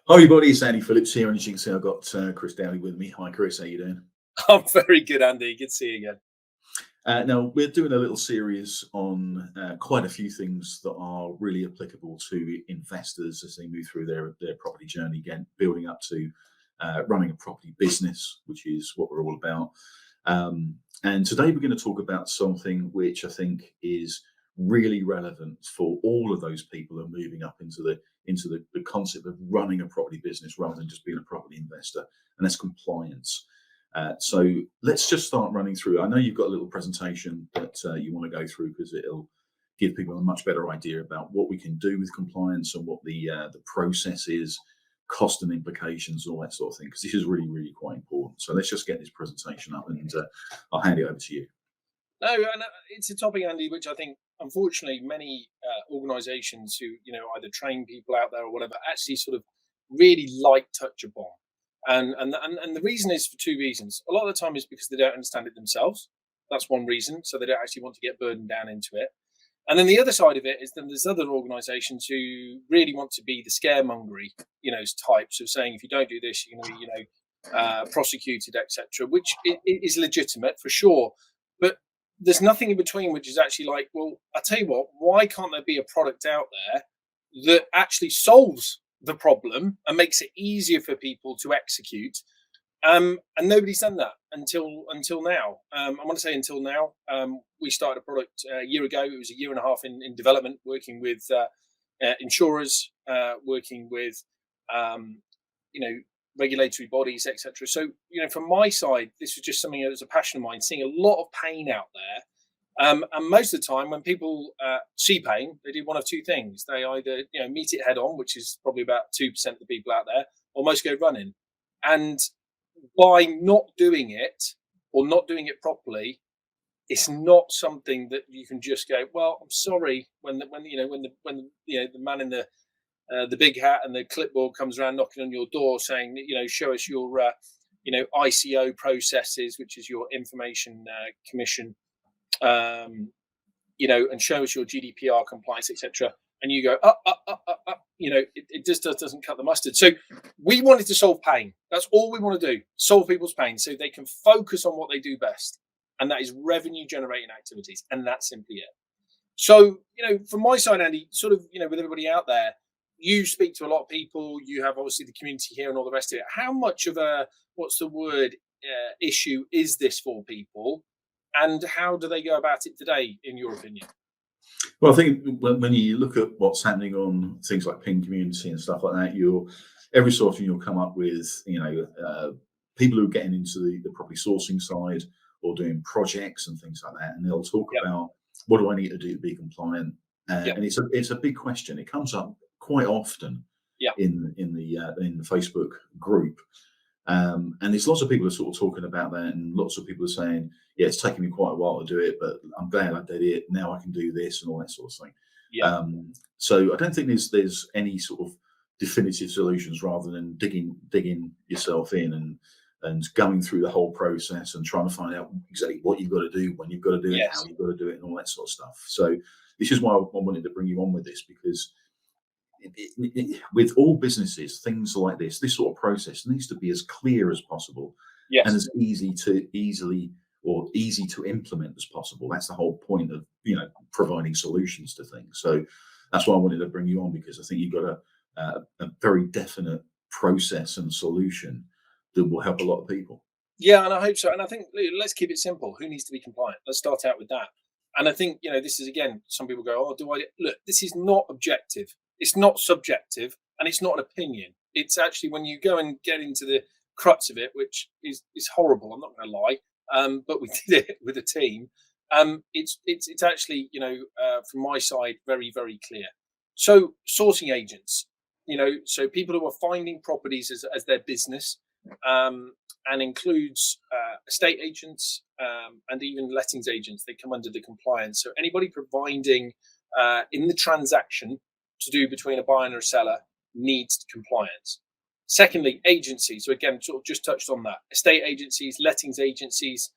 Hi everybody, it's Andy Phillips here, and as you can see, I've got Chris Dowty with me. Hi Chris, how you doing? I'm very good, Andy. Good to see you again. Now, we're doing a little series on quite a few things that are really applicable to investors as they move through their property journey, again, building up to running a property business, which is what we're all about. And today we're going to talk about something which I think is really relevant for all of those people who are moving up into the concept of running a property business rather than just being a property investor, and that's compliance. So let's just start running through. I know you've got a little presentation that you want to go through because it'll give people a much better idea about what we can do with compliance and what the process is, cost and implications, all that sort of thing, because this is really, really quite important. So let's just get this presentation up and I'll hand it over to you. No, and it's a topic, Andy, which I think, unfortunately, many organisations who either train people out there or whatever actually sort of really light touch upon. And the reason is for two reasons. A lot of the time is because they don't understand it themselves. That's one reason. So they don't actually want to get burdened down into it. And then the other side of it is then there's other organisations who really want to be the scaremongery, types of saying if you don't do this, you're going to be, prosecuted, etc., which is legitimate for sure. But there's nothing in between, which is actually like, well, I tell you what, why can't there be a product out there that actually solves the problem and makes it easier for people to execute? And nobody's done that until now. I want to say until now. We started a product a year ago. It was a year and a half in development, working with insurers, working with regulatory bodies, etc. So from my side, this was just something that was a passion of mine. Seeing a lot of pain out there, and most of the time when people see pain, they do one of two things. They either meet it head on, which is probably about 2% of the people out there, or most go running. And by not doing it or not doing it properly, it's not something that you can just go, well, I'm sorry, when the man in the big hat and the clipboard comes around knocking on your door saying, show us your ICO processes, which is your information commission, and show us your GDPR compliance, etc. And you go, it just doesn't cut the mustard. So we wanted to solve pain. That's all we want to do, solve people's pain so they can focus on what they do best. And that is revenue generating activities. And that's simply it. So, from my side, Andy, sort of, with everybody out there, you speak to a lot of people, you have obviously the community here and all the rest of it. How much of a, issue is this for people? And how do they go about it today, in your opinion? Well, I think when you look at what's happening on things like pin community and stuff like that, every so often you'll come up with people who are getting into the property sourcing side or doing projects and things like that, and they'll talk about what do I need to do to be compliant, and it's a big question. It comes up quite often in the Facebook group. And there's lots of people are sort of talking about that, and lots of people are saying, yeah, it's taken me quite a while to do it, but I'm glad I did it. Now I can do this and all that sort of thing. So I don't think there's any sort of definitive solutions rather than digging yourself in and going through the whole process and trying to find out exactly what you've got to do, when you've got to do it, how you've got to do it, and all that sort of stuff. So this is why I wanted to bring you on with this, because with all businesses, things like this sort of process needs to be as clear as possible and as easy to implement as possible. That's the whole point of providing solutions to things. So that's why I wanted to bring you on, because I think you've got a very definite process and solution that will help a lot of people. Yeah, and I hope so. And I think let's keep it simple. Who needs to be compliant? Let's start out with that. And I think this is, again, some people go, oh, look, this is not objective. It's not subjective, and it's not an opinion. It's actually, when you go and get into the crux of it, which is horrible, I'm not going to lie, but we did it with a team. It's actually, from my side, very, very clear. So sourcing agents, so people who are finding properties as their business, and includes estate agents and even lettings agents. They come under the compliance. So anybody providing in the transaction to do between a buyer and a seller needs compliance. Secondly, agencies. So again, sort of just touched on that. Estate agencies, lettings agencies,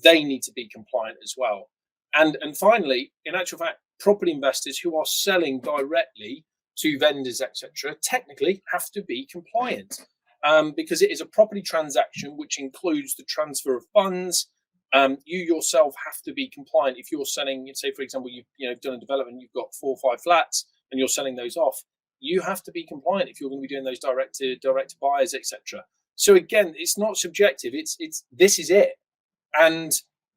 they need to be compliant as well. And finally, in actual fact, property investors who are selling directly to vendors, etc., technically have to be compliant, because it is a property transaction which includes the transfer of funds. You yourself have to be compliant. If you're selling, say for example, you've done a development, you've got 4 or 5 flats, and you're selling those off, you have to be compliant if you're going to be doing those direct to buyers, etc. So again, it's not subjective. It's this is it. And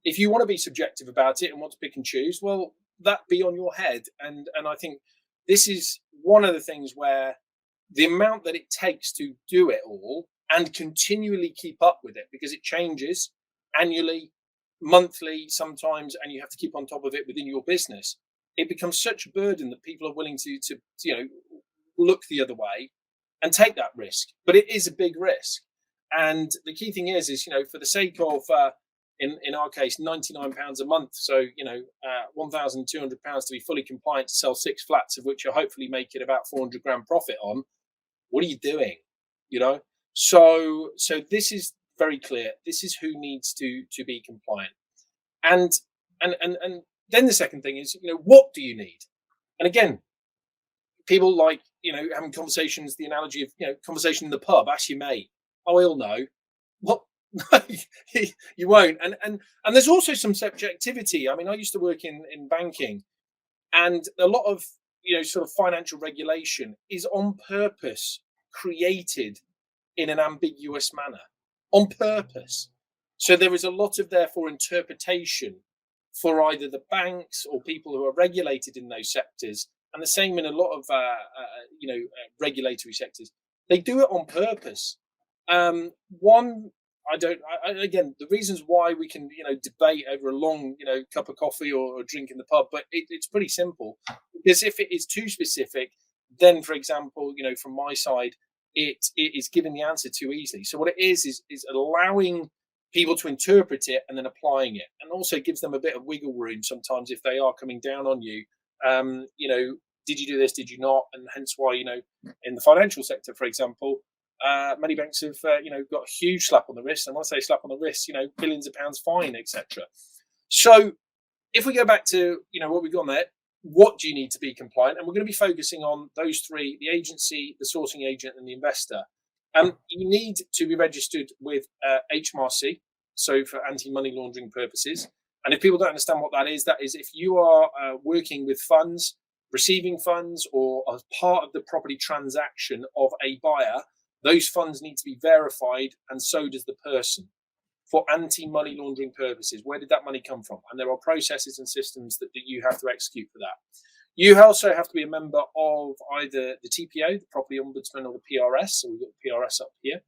if you want to be subjective about it and want to pick and choose, well, that be on your head. And I think this is one of the things where the amount that it takes to do it all and continually keep up with it, because it changes annually, monthly sometimes, and you have to keep on top of it within your business, it becomes such a burden that people are willing to look the other way and take that risk. But it is a big risk. And the key thing is for the sake of in our case, £99 a month. So, £1,200 to be fully compliant to sell 6 flats, of which you're hopefully making about 400 grand profit on. What are you doing? So this is very clear. This is who needs to be compliant. And then the second thing is, what do you need? And again, people like, having conversations, the analogy of, conversation in the pub, ask your mate. Oh, he'll know. What? You won't. And there's also some subjectivity. I mean, I used to work in banking, and a lot of sort of financial regulation is on purpose created in an ambiguous manner, on purpose. So there is a lot of therefore interpretation for either the banks or people who are regulated in those sectors, and the same in a lot of regulatory sectors. They do it on purpose. Again, the reasons why we can, debate over a long, cup of coffee or a drink in the pub, but it's pretty simple. Because if it is too specific, then, for example, from my side, it is giving the answer too easily. So what it is allowing people to interpret it and then applying it, and also gives them a bit of wiggle room sometimes if they are coming down on you. Did you do this? Did you not? And hence why, in the financial sector, for example, many banks have, got a huge slap on the wrist. And when I say slap on the wrist, billions of pounds fine, etc. So if we go back to, what we've got there, what do you need to be compliant? And we're going to be focusing on those 3, the agency, the sourcing agent, and the investor. You need to be registered with HMRC, so for anti-money laundering purposes. And if people don't understand what that is if you are working with funds, receiving funds, or as part of the property transaction of a buyer, those funds need to be verified, and so does the person, for anti-money laundering purposes. Where did that money come from? And there are processes and systems that you have to execute for that. You also have to be a member of either the TPO, the Property Ombudsman, or the PRS. So we've got the PRS up here.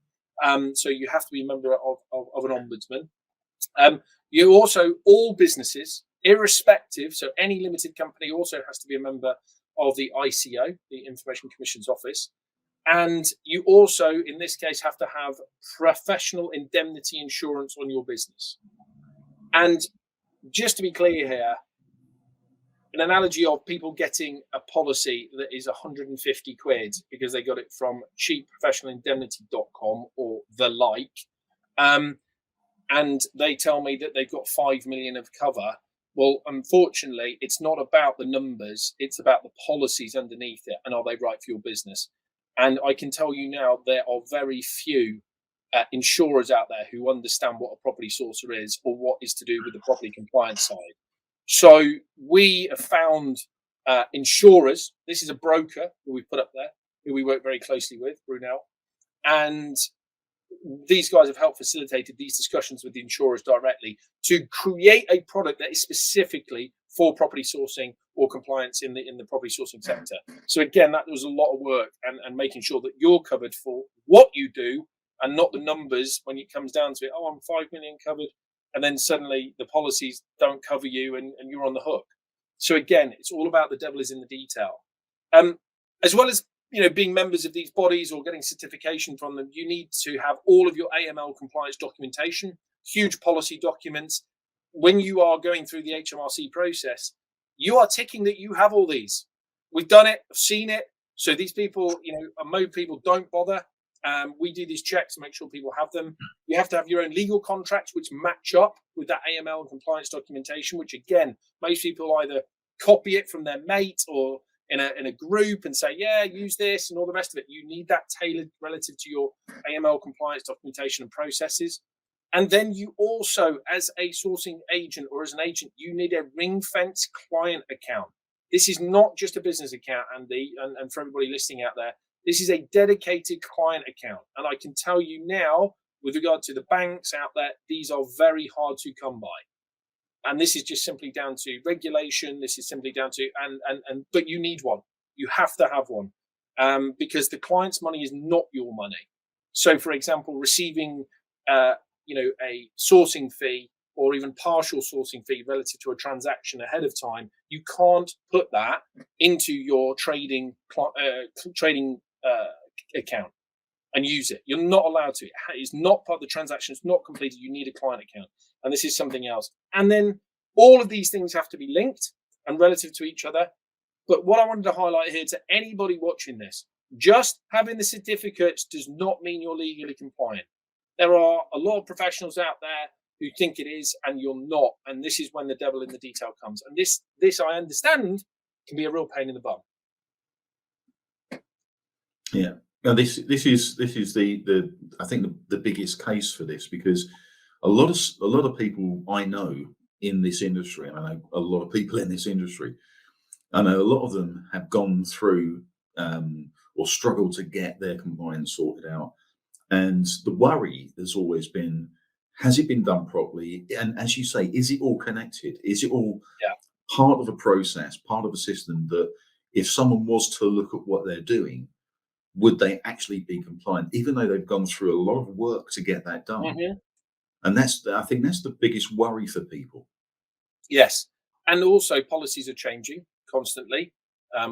So you have to be a member of an ombudsman. You also, all businesses, irrespective, so any limited company also has to be a member of the ICO, the Information Commission's Office. And you also, in this case, have to have professional indemnity insurance on your business. And just to be clear here, an analogy of people getting a policy that is 150 quid because they got it from cheapprofessionalindemnity.com or the like, and they tell me that they've got 5 million of cover. Well, unfortunately, it's not about the numbers. It's about the policies underneath it, and are they right for your business? And I can tell you now, there are very few insurers out there who understand what a property sourcer is or what is to do with the property compliance side. So we have found insurers. This is a broker who we put up there, who we work very closely with, Brunel. And these guys have helped facilitated these discussions with the insurers directly to create a product that is specifically for property sourcing or compliance in the property sourcing sector. So again, that was a lot of work and making sure that you're covered for what you do and not the numbers when it comes down to it. Oh, I'm 5 million covered. And then suddenly the policies don't cover you and you're on the hook. So again, it's all about the devil is in the detail. As well as being members of these bodies or getting certification from them, you need to have all of your AML compliance documentation, huge policy documents. When you are going through the HMRC process, you are ticking that you have all these. We've done it, I've seen it. So these people, most people don't bother. We do these checks to make sure people have them. You have to have your own legal contracts which match up with that AML and compliance documentation, which again, most people either copy it from their mate or in a group and say, yeah, use this and all the rest of it. You need that tailored relative to your AML compliance documentation and processes. And then you also, as a sourcing agent or as an agent, you need a ring-fence client account. This is not just a business account, Andy, and for everybody listening out there, this is a dedicated client account. And I can tell you now, with regard to the banks out there, these are very hard to come by. And this is just simply down to regulation. This is simply down to, but you need one. You have to have one because the client's money is not your money. So, for example, receiving, a sourcing fee or even partial sourcing fee relative to a transaction ahead of time, you can't put that into your trading account and use it. You're not allowed to. It is not part of the transaction. It's not completed. You need a client account. And this is something else. And then all of these things have to be linked and relative to each other. But what I wanted to highlight here to anybody watching this, just having the certificates does not mean you're legally compliant. There are a lot of professionals out there who think it is, and you're not. And this is when the devil in the detail comes. And this I understand can be a real pain in the bum. Yeah. Now this is the I think the biggest case for this, because a lot of people I know in this industry, and I know a lot of people in this industry, I know a lot of them have gone through or struggled to get their compliance sorted out. And the worry has always been, has it been done properly? And as you say, is it all connected? Is it all part of a process, part of a system that if someone was to look at what they're doing, would they actually be compliant, even though they've gone through a lot of work to get that done? Mm-hmm. And I think that's the biggest worry for people. Yes. And also policies are changing constantly,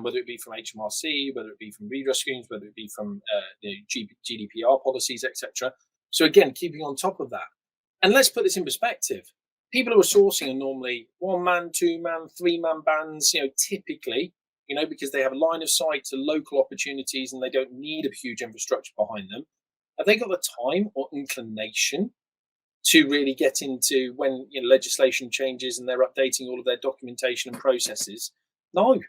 whether it be from HMRC, whether it be from redress schemes, whether it be from GDPR policies, etc. So again, keeping on top of that. And let's put this in perspective. People who are sourcing are normally 1-man, 2-man, 3-man bands, typically, because they have a line of sight to local opportunities and they don't need a huge infrastructure behind them. Have they got the time or inclination to really get into when legislation changes and they're updating all of their documentation and processes? No.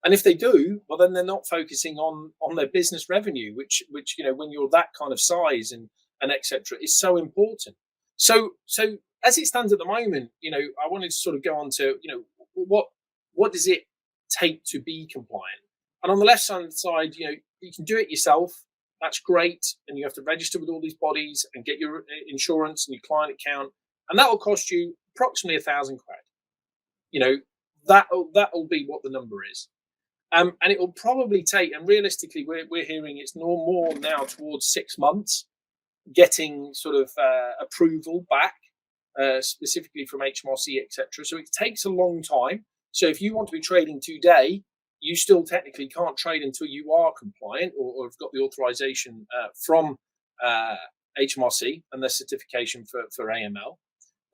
And if they do, well, then they're not focusing on their business revenue, which when you're that kind of size and etc. is so important. So as it stands at the moment, I wanted to sort of go on to, what does it take to be compliant? And on the left hand side, you can do it yourself. That's great. And you have to register with all these bodies and get your insurance and your client account. And that will cost you approximately £1,000. That'll be what the number is. And it will probably take, and realistically, we're hearing it's no more now towards 6 months getting sort of approval back, specifically from HMRC, etc. So it takes a long time. So if you want to be trading today, you still technically can't trade until you are compliant or have got the authorization from HMRC and their certification for AML.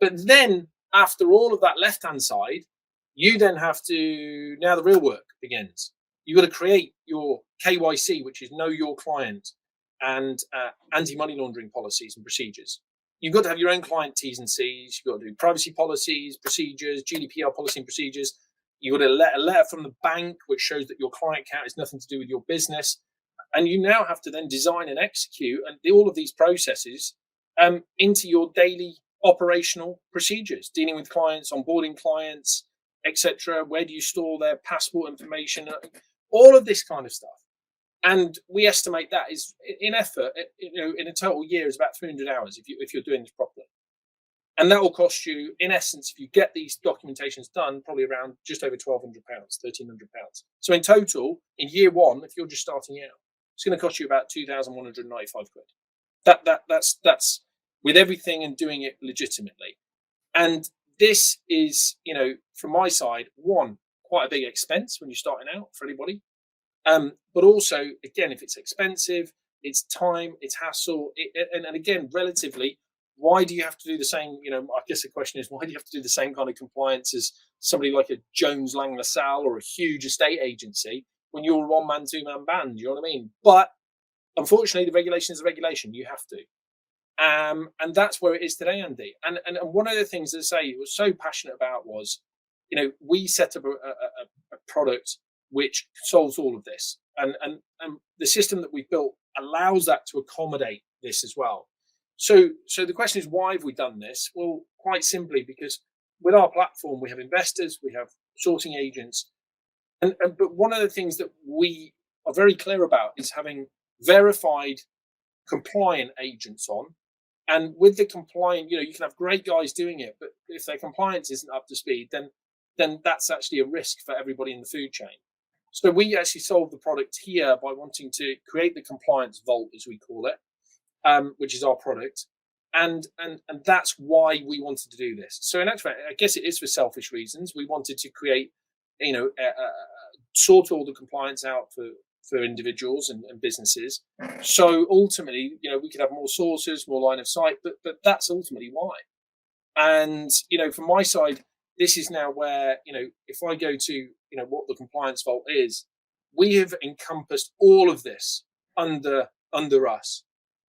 But then after all of that left-hand side, you then have to, now the real work begins. You've got to create your KYC, which is know your client, and anti-money laundering policies and procedures. You've got to have your own client T's and C's. You've got to do privacy policies, procedures, GDPR policy and procedures. You've got a letter from the bank, which shows that your client account has nothing to do with your business. And you now have to then design and execute all of these processes into your daily operational procedures, dealing with clients, onboarding clients, etc. Where do you store their passport information? All of this kind of stuff. And we estimate that is in effort, in a total year is about 300 hours if you're doing this properly. And that will cost you, in essence, if you get these documentations done, probably around just over £1,200, £1,300. So in total, in year one, if you're just starting out, it's going to cost you about £2,195. That's with everything and doing it legitimately. And this is, from my side, one, quite a big expense when you're starting out for anybody. But also, again, if it's expensive, it's time, it's hassle, and again, relatively, why do you have to do the same? I guess the question is, why do you have to do the same kind of compliance as somebody like a Jones Lang LaSalle or a huge estate agency when you're a 1-man, 2-man band? You know what I mean? But unfortunately, the regulation is the regulation. You have to. And that's where it is today, Andy. And one of the things that I say was so passionate about was, we set up a product which solves all of this. And the system that we've built allows that to accommodate this as well. So the question is, why have we done this? Well, quite simply because with our platform, we have investors, we have sorting agents, but one of the things that we are very clear about is having verified compliant agents on. And with the compliant, you can have great guys doing it, but if their compliance isn't up to speed, then that's actually a risk for everybody in the food chain. So we actually solve the product here by wanting to create the compliance vault, as we call it, which is our product. And that's why we wanted to do this. So in actual fact, I guess it is for selfish reasons. We wanted to create, sort all the compliance out for individuals and businesses. So ultimately, we could have more sources, more line of sight, but that's ultimately why. And, from my side, this is now where, if I go to, what the compliance vault is, we have encompassed all of this under us.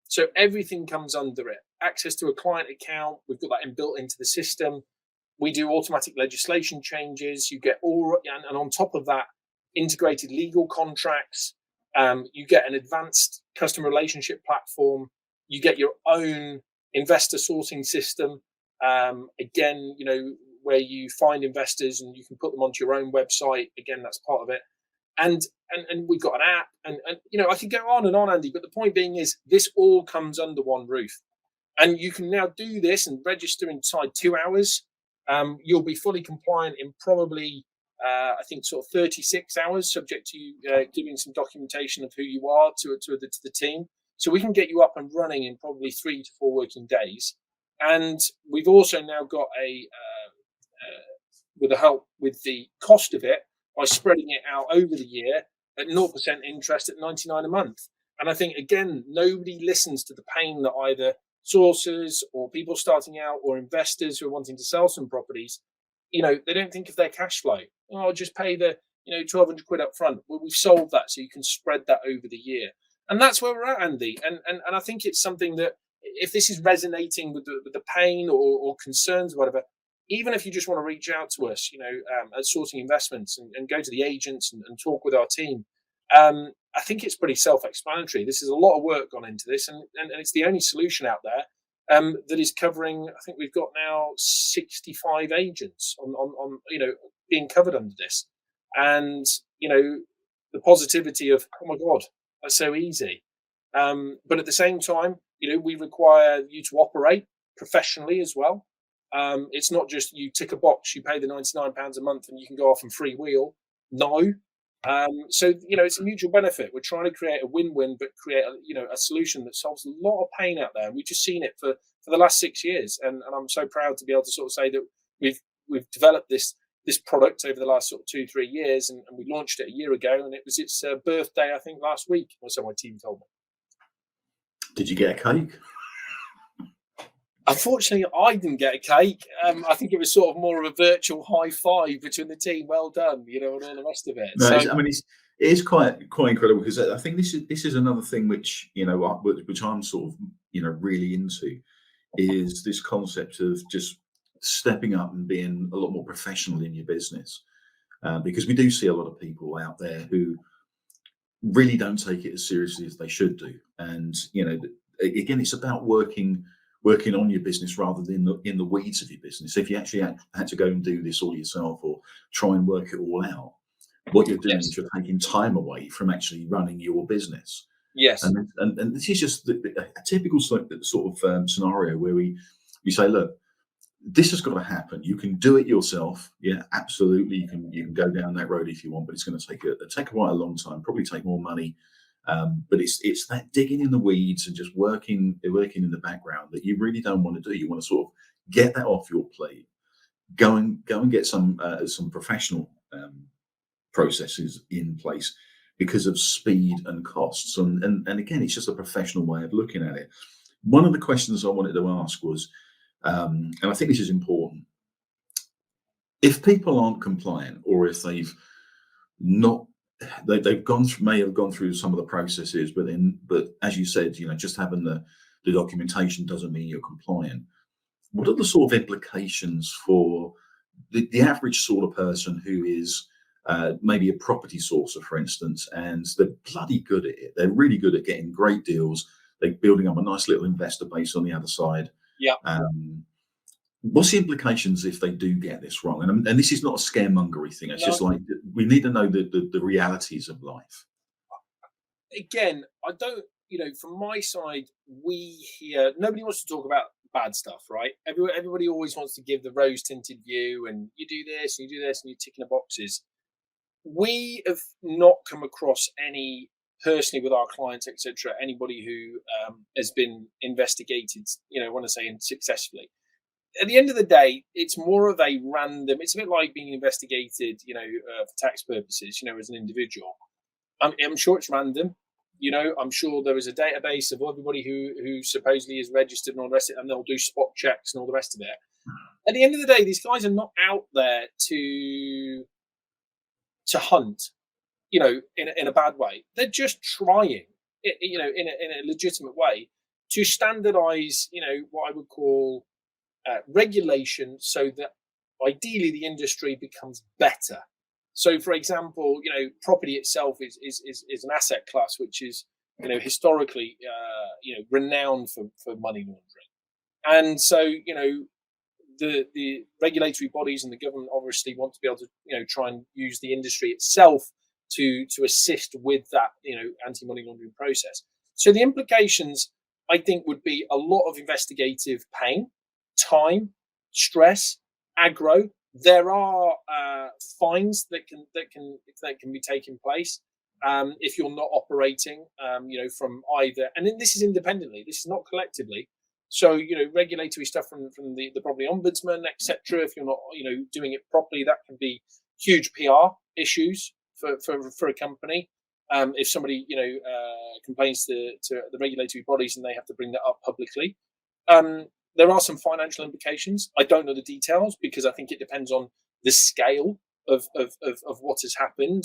So everything comes under it. Access to a client account, we've got that inbuilt into the system. We do automatic legislation changes. You get all, and on top of that, integrated legal contracts. You get an advanced customer relationship platform. You get your own investor sourcing system. Again, where you find investors and you can put them onto your own website. Again, that's part of it. And we've got an app, and I could go on and on, Andy. But the point being is, this all comes under one roof, and you can now do this and register inside 2 hours. You'll be fully compliant in probably, I think, sort of 36 hours, subject to you giving some documentation of who you are to the team. So we can get you up and running in probably 3 to 4 working days. And we've also now got with the help with the cost of it, by spreading it out over the year at 0% interest at $99 a month. And I think, again, nobody listens to the pain that either sources or people starting out or investors who are wanting to sell some properties, they don't think of their cash flow. Oh, I'll just pay the 1,200 quid up front. Well, we've solved that, so you can spread that over the year. And that's where we're at, Andy. And I think it's something that, if this is resonating with the pain or concerns or whatever, even if you just want to reach out to us, at Sorting Investments and go to the agents and talk with our team, I think it's pretty self-explanatory. This is a lot of work gone into this, and it's the only solution out there that is covering. I think we've got now 65 agents on being covered under this, and the positivity of, oh my God, that's so easy. But at the same time, we require you to operate professionally as well. It's not just you tick a box, you pay the £99 a month and you can go off and freewheel. No. So, it's a mutual benefit. We're trying to create a win-win, but create a solution that solves a lot of pain out there. And we've just seen it for the last 6 years. And I'm so proud to be able to sort of say that we've developed this product over the last sort of 2-3 years. And we launched it a year ago, and it was its birthday, I think, last week, or so my team told me. Did you get a cake? Unfortunately, I didn't get a cake. I think it was sort of more of a virtual high five between the team. Well done, and all the rest of it. No, it is quite incredible, because I think this is another thing which which I'm sort of really into, is this concept of just stepping up and being a lot more professional in your business, because we do see a lot of people out there who really don't take it as seriously as they should do, and again, it's about working on your business rather than in the weeds of your business. If you actually had to go and do this all yourself or try and work it all out, what you're doing is you're taking time away from actually running your business. Yes. And this is just a typical sort of scenario where we say, look, this has got to happen. You can do it yourself. Yeah, absolutely. You can go down that road if you want, but it's going to take quite a long time, probably take more money. But it's that digging in the weeds and just working in the background that you really don't want to do. You want to sort of get that off your plate, go and get some professional processes in place because of speed and costs. And again, it's just a professional way of looking at it. One of the questions I wanted to ask was, and I think this is important, if people aren't compliant, or if they've may have gone through some of the processes, but as you said, just having the documentation doesn't mean you're compliant. What are the sort of implications for the average sort of person who is maybe a property sourcer, for instance, and they're bloody good at it. They're really good at getting great deals. They're building up a nice little investor base on the other side. Yeah. What's the implications if they do get this wrong? And this is not a scaremongery thing. It's No. just like we need to know the realities of life. Again, I don't, from my side, we here, nobody wants to talk about bad stuff, right? Everybody always wants to give the rose tinted view, and you do this and you do this and you're ticking the boxes. We have not come across any, personally with our clients, etc., anybody who has been investigated, want to say successfully. At the end of the day, it's more of a random, it's a bit like being investigated, for tax purposes, as an individual. I'm sure it's random. I'm sure there is a database of everybody who supposedly is registered and all the rest of it, and they'll do spot checks and all the rest of it. At the end of the day, these guys are not out there to hunt, in a bad way. They're just trying, in a legitimate way to standardize, what I would call regulation, so that ideally the industry becomes better. So, for example, property itself is an asset class which is, historically, renowned for money laundering, and so the regulatory bodies and the government obviously want to be able to try and use the industry itself to assist with that anti-money laundering process. So the implications, I think, would be a lot of investigative pain, time, stress, aggro. There are fines that can be taken place if you're not operating, from either, and then this is independently. This is not collectively. So regulatory stuff from the property ombudsman, etc. If you're not doing it properly, that can be huge PR issues for a company. If somebody complains to the regulatory bodies and they have to bring that up publicly. There are some financial implications. I don't know the details because I think it depends on the scale of what has happened.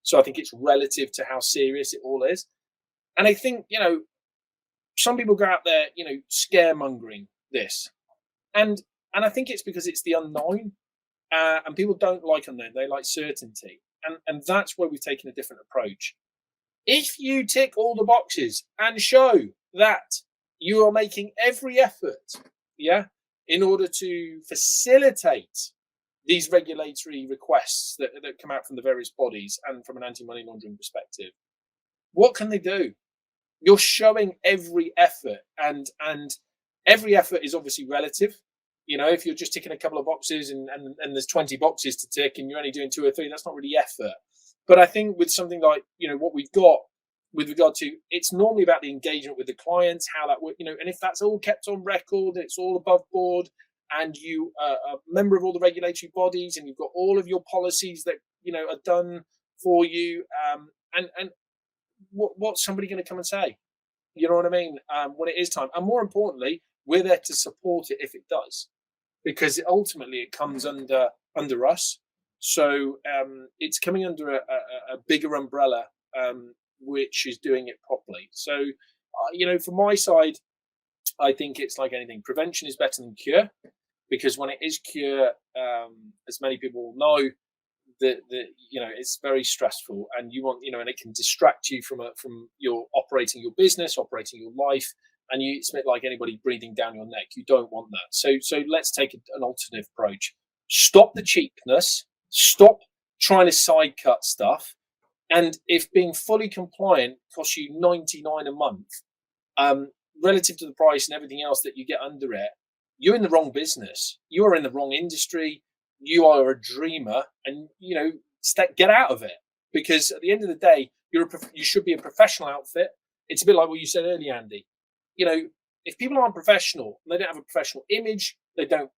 So I think it's relative to how serious it all is. And I think, some people go out there, scaremongering this. And I think it's because it's the unknown. And people don't like unknown. They like certainty. And that's where we've taken a different approach. If you tick all the boxes and show that you are making every effort, in order to facilitate these regulatory requests that come out from the various bodies and from an anti-money laundering perspective, what can they do? You're showing every effort, and every effort is obviously relative. If you're just ticking a couple of boxes and there's 20 boxes to tick and you're only doing 2 or 3, that's not really effort. But I think with something like, what we've got, with regard to, it's normally about the engagement with the clients, how that works, and if that's all kept on record, it's all above board, and you are a member of all the regulatory bodies, and you've got all of your policies that are done for you, and what's somebody going to come and say? You know what I mean? When it is time, and more importantly, we're there to support it if it does, because ultimately it comes under us. So it's coming under a bigger umbrella, which is doing it properly. So, from my side, I think it's like anything. Prevention is better than cure, because when it is cure, as many people know, that it's very stressful, and you want, and it can distract you from your operating your business, operating your life, and it's a bit like anybody breathing down your neck. You don't want that. So let's take an alternative approach. Stop the cheapness. Stop trying to side cut stuff. And if being fully compliant costs you $99 a month, relative to the price and everything else that you get under it, you're in the wrong business. You are in the wrong industry. You are a dreamer, and get out of it. Because at the end of the day, you should be a professional outfit. It's a bit like what you said earlier, Andy. If people aren't professional, they don't have a professional image, they don't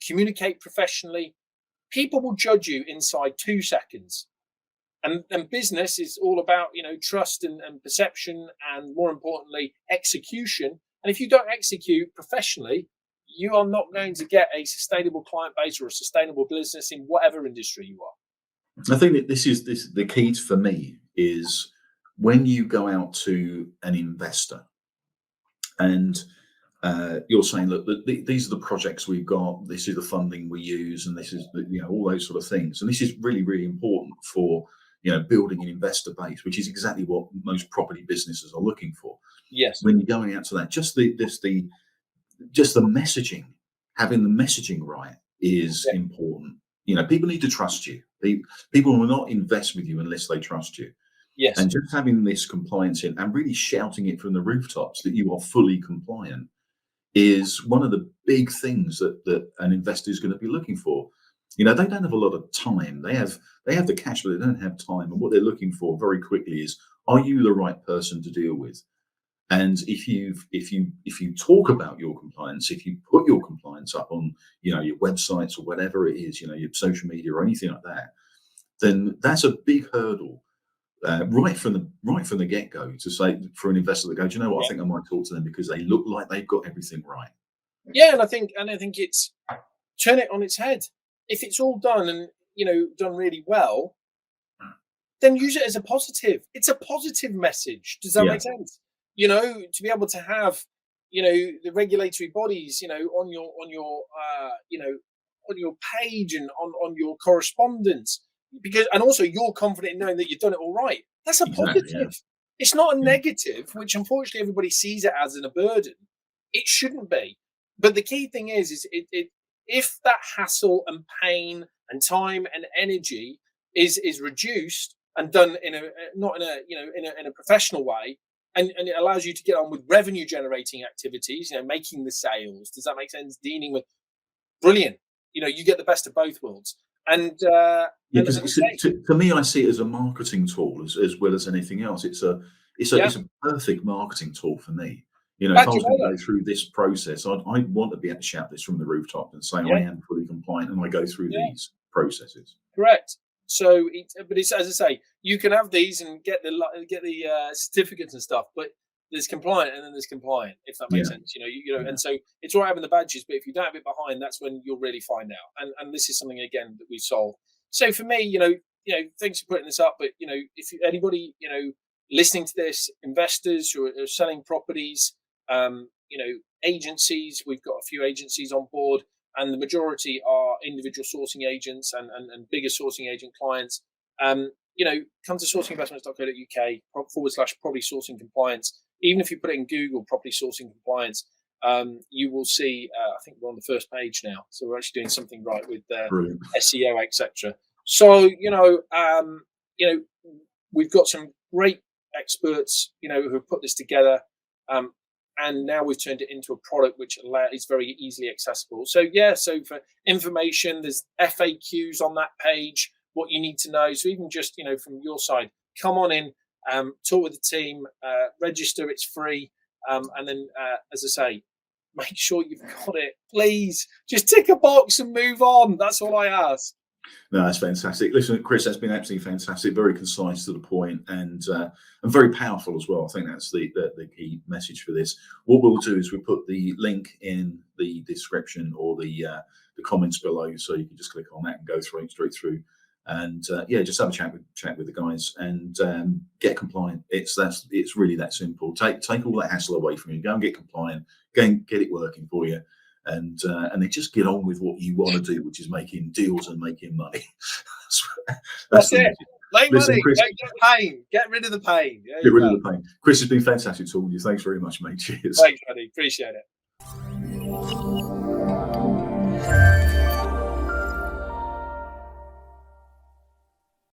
communicate professionally, people will judge you inside 2 seconds. And business is all about, trust and perception, and more importantly, execution. And if you don't execute professionally, you are not going to get a sustainable client base or a sustainable business in whatever industry you are. I think that this is the key for me is when you go out to an investor, and you're saying, look, these are the projects we've got, this is the funding we use, and this is all those sort of things. And this is really, really important for building an investor base, which is exactly what most property businesses are looking for. Yes. When you're going out to that, just the messaging, having the messaging right is important. People need to trust you. People will not invest with you unless they trust you. Yes. And just having this compliance in and really shouting it from the rooftops that you are fully compliant is one of the big things that an investor is going to be looking for. They don't have a lot of time. They have the cash, but they don't have time. And what they're looking for very quickly is, are you the right person to deal with? And if you talk about your compliance, if you put your compliance up on your websites or whatever it is, your social media or anything like that, then that's a big hurdle right from the get-go to say, for an investor that goes, you know what, I think I might talk to them because they look like they've got everything right. Yeah, and I think it's turn it on its head. If it's all done and done really well, then use it as a positive. It's a positive message. Does that make sense? To be able to have the regulatory bodies on your page and on your correspondence, and also you're confident in knowing that you've done it all right. That's a positive. Yeah. It's not a negative, which unfortunately everybody sees it as a burden. It shouldn't be. But the key thing is if that hassle and pain and time and energy is reduced and done in a professional way, and it allows you to get on with revenue generating activities, making the sales. Does that make sense? Dealing with brilliant. You get the best of both worlds. And because to me, I see it as a marketing tool as well as anything else. It's a perfect marketing tool for me. If I was going to go through this process, I'd want to be able to shout this from the rooftop and say I am fully compliant and I go through these processes. Correct. So, but it's, as I say, you can have these and get the certificates and stuff, but there's compliant and then there's compliant, if that makes sense. And so it's all right having the badges, but if you don't have it behind, that's when you'll really find out. And this is something again that we solve. So for me, thanks for putting this up. But if anybody listening to this, investors who are selling properties, agencies, we've got a few agencies on board. And the majority are individual sourcing agents and bigger sourcing agent clients. Come to sourcinginvestments.co.uk/property sourcing compliance. Even if you put it in Google, property sourcing compliance, you will see. I think we're on the first page now, so we're actually doing something right with SEO, etc. So we've got some great experts, who have put this together. And now we've turned it into a product which is very easily accessible. So for information, there's FAQs on that page, what you need to know. So even just, from your side, come on in, talk with the team, register, it's free. And then, as I say, make sure you've got it. Please, just tick a box and move on. That's all I ask. No, that's fantastic. Listen, Chris, that's been absolutely fantastic. Very concise, to the point, and very powerful as well. I think that's the key message for this. What we'll do is we'll put the link in the description or the comments below, so you can just click on that and go straight through. And just have a chat with the guys and get compliant. It's really that simple. Take all that hassle away from you. Go and get compliant. Go and get it working for you. And then just get on with what you want to do, which is making deals and making money. That's it. Make money. Chris, get pain. Get rid of the pain. Get rid of the pain. Chris, it's been fantastic talking to you. Thanks very much, mate. Cheers. Thanks, buddy. Appreciate it.